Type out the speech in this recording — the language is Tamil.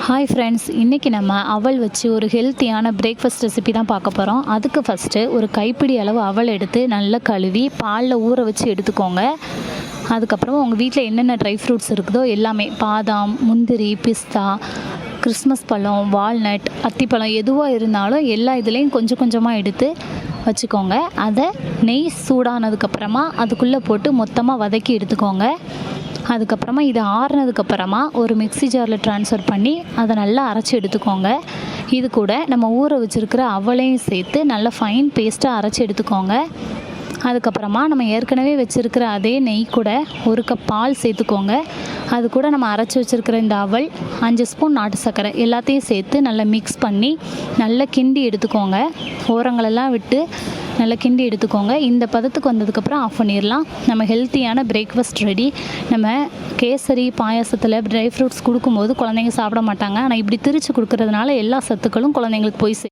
ஹாய் ஃப்ரெண்ட்ஸ், இன்றைக்கி நம்ம அவல் வச்சு ஒரு ஹெல்த்தியான பிரேக்ஃபாஸ்ட் ரெசிபி தான் பார்க்க போகிறோம். அதுக்கு ஃபஸ்ட்டு ஒரு கைப்பிடி அளவு அவல் எடுத்து நல்லா கழுவி பாலில் ஊற வச்சு எடுத்துக்கோங்க. அதுக்கப்புறம் உங்கள் வீட்டில் என்னென்ன ட்ரை ஃப்ரூட்ஸ் இருக்குதோ எல்லாமே, பாதாம், முந்திரி, பிஸ்தா, கிறிஸ்மஸ் பழம், வால்நட், அத்திப்பழம் எதுவாக இருந்தாலும் எல்லா இதுலேயும் கொஞ்சம் கொஞ்சமாக எடுத்து வச்சுக்கோங்க. அதை நெய் சூடானதுக்கப்புறமா அதுக்குள்ளே போட்டு மொத்தமாக வதக்கி எடுத்துக்கோங்க. அதுக்கப்புறமா இது ஆறுனதுக்கப்புறமா ஒரு மிக்ஸி ஜாரில் ட்ரான்ஸ்ஃபர் பண்ணி அதை நல்லா அரைச்சி எடுத்துக்கோங்க. இது கூட நம்ம ஊற வச்சுருக்கிற அவலையும் சேர்த்து நல்லா ஃபைன் பேஸ்ட்டாக அரைச்சி எடுத்துக்கோங்க. அதுக்கப்புறமா நம்ம ஏற்கனவே வச்சுருக்கிற அதே நெய் கூட ஒரு கப் பால் சேர்த்துக்கோங்க. அது கூட நம்ம அரைச்சி வச்சுருக்கிற இந்த அவல், 5 ஸ்பூன் நாட்டு சர்க்கரை எல்லாத்தையும் சேர்த்து நல்லா மிக்ஸ் பண்ணி நல்லா கிண்டி எடுத்துக்கோங்க. ஓரங்களெல்லாம் விட்டு நல்லா கிண்டி எடுத்துக்கோங்க. இந்த பதத்துக்கு வந்ததுக்கப்புறம் ஆஃப் பண்ணிடலாம். நம்ம ஹெல்த்தியான பிரேக்ஃபாஸ்ட் ரெடி. நம்ம கேசரி பாயாசத்தில் ட்ரை ஃப்ரூட்ஸ் கொடுக்கும்போது குழந்தைங்க சாப்பிட மாட்டாங்க. ஆனால் இப்படி திரித்து கொடுக்கறதுனால எல்லா சத்துக்களும் குழந்தைங்களுக்கு போய்